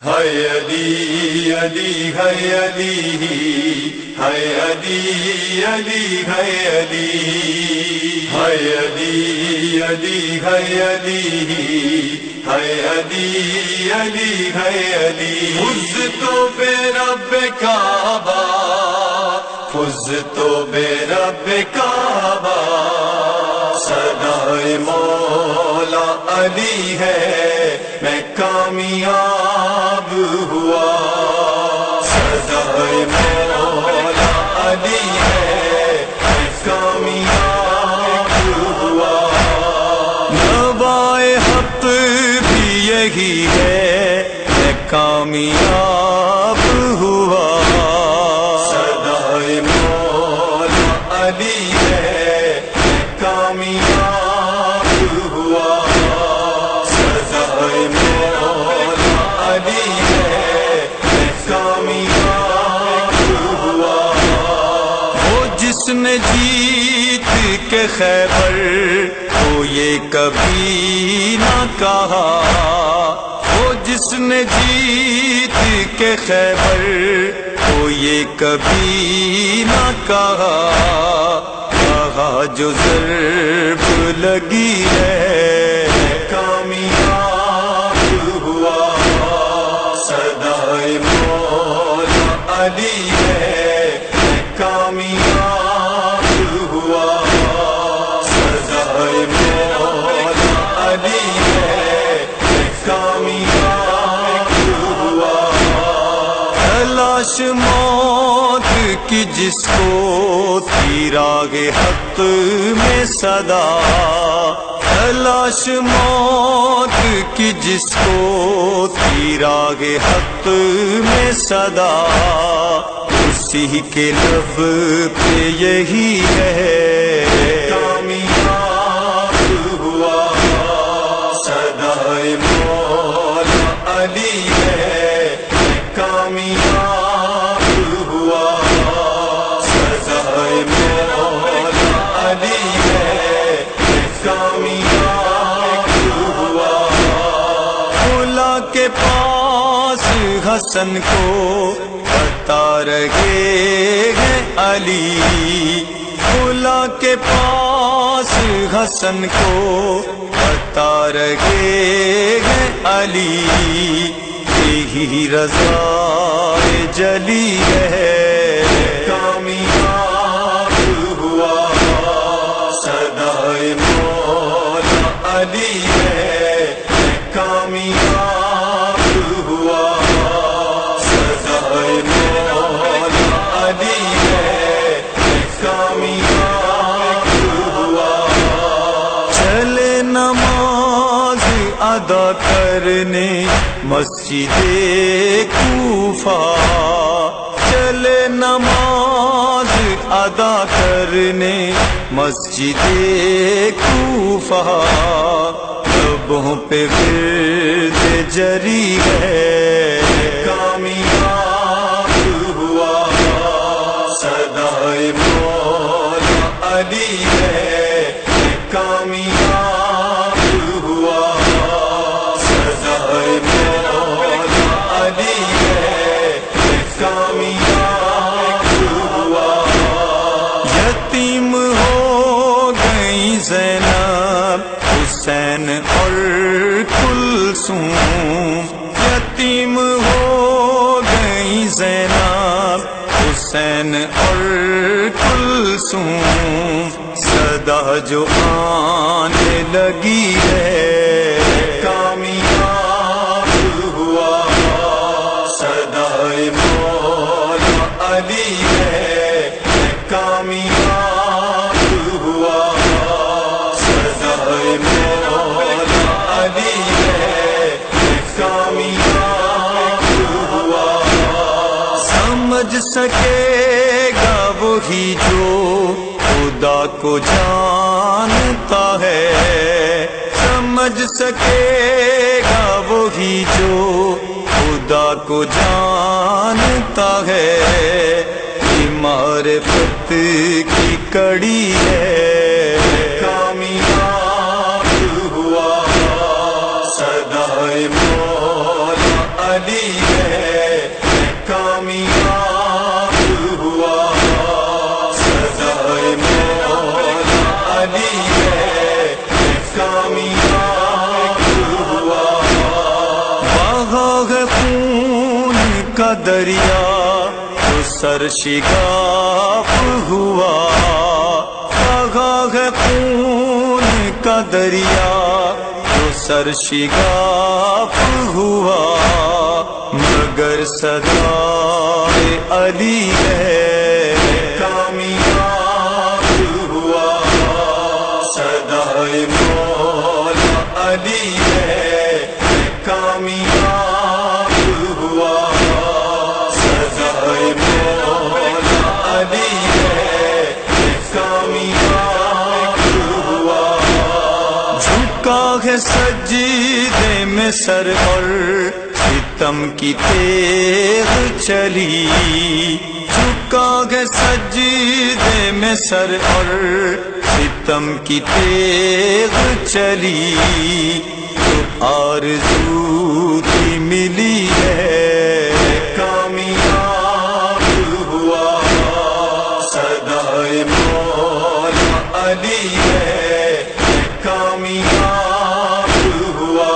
ہے علی علی ہے علی ہے علی علی ہے علی ہے علی علی ہے علی ہے علی علی ہے علی فز تو بے رب کعبہ فز تو بے رب کعبہ صدائے مولا علی ہے میں کامیاب ہوا صدائے مولا علی ہے میں کامیاب ہوا نوائے حق بھی یہی ہے میں کامیاب ہوا صدائے مولا علی ہے میں کامیاب ہوا صدائے مولا علی ہے میں کامیاب ہوا وہ جس نے جیت کے خیبر کو یہ کبھی نہ کہا وہ جس نے جیت کے خیبر کو یہ کبھی نہ کہا کہا جو ضرب لگی ہے کامیاب ہوا صدائے مولا علی ہے میں کامیاب ہوا صدائے مولا علی ہے میں کامیاب ہوا تلاش موت کی جس کو تھی راہ حق میں صدا تلاش موت کی جس کو تھی راہ حق میں صدا اسی کے لب پہ یہی ہے کامیاب ہوا صدائے مولا علی ہے میں کامیاب ہوا صدائے مولا علی ہے میں کامیاب ہوا مولا کے پاس حسن کو بتا رہے ہیں علی مولا کے پاس حسن کو بتا رہے ہیں علی یہی رضا جلی ہے کامیاب ہوا صدائے مولا علی ہے میں کامیاب ہوا صدائے مولا علی ہے میں کامیاب ہوا چلے نماز ادا کرنے مسجد کوفہ چلے نماز ادا کرنے مسجد کوفہ لبوں پہ ورد جری ہے کامیاب ہوا صدائے مولا علی ہے میں کامیاب ہوا صدائے مولا علی ہے میں کامیاب ہوا یتیم ہو گئی زینب حسین اور کلثوم یتیم ہو گئی زینب حسین اور کلثوم صدا جو آنے لگی ہے کامیاب ہوا صدائے مولا علی ہے میں کامیاب ہوا صدائے مولا علی ہے میں کامیاب ہوا سمجھ سکے گا وہی جو خدا کو جانتا ہے سمجھ سکے گا وہی جو خدا کو جانتا ہے معرفت کی کڑی ہے کامیاب ہوا صدائے مولا علی ہے کامیاب ہوا سزائے مولا علی ہے کامیاب ہوا بہا ہے خون کا دریا تو سر شگاف ہوا بہا ہے خون کا دریا تو سر شگاف ہوا مگر صدائے علی ہے کامیاب ہوا صدائے مولا علی ہے کامیاب ہوا صدائے مولا علی ہے کامیاب ہوا جھکا ہے سجدے میں سر اور ستم کی تیغ چلی جھکا ہے سجدے میں سر اور ستم کی تیغ چلی تو آرزو کی ملی ہے کامیاب ہوا صدائے مولا علی ہے کامیاب ہوا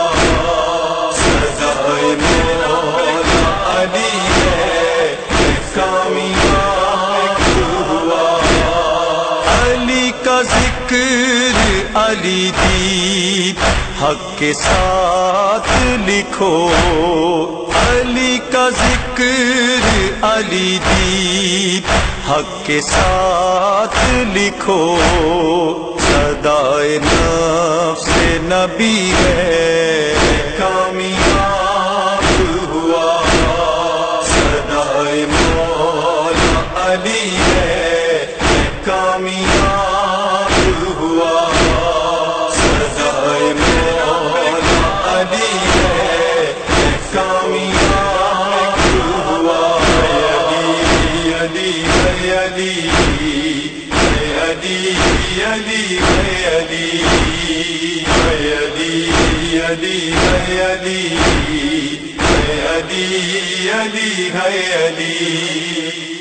صدائے مولا علی ہے کامیاب ہوا علی کا ذکر علی دید حق کے ساتھ لکھو علی کا ذکر علی دید حق کے ساتھ لکھو صدائے نفس نبی ہے کامیاب ہوا صدائے مولا علی ہے کامیاب ہوا صدائے مولا علی ہے کامیاب ہوا علی علی علی علی علی علی علی علی علی علی علی علی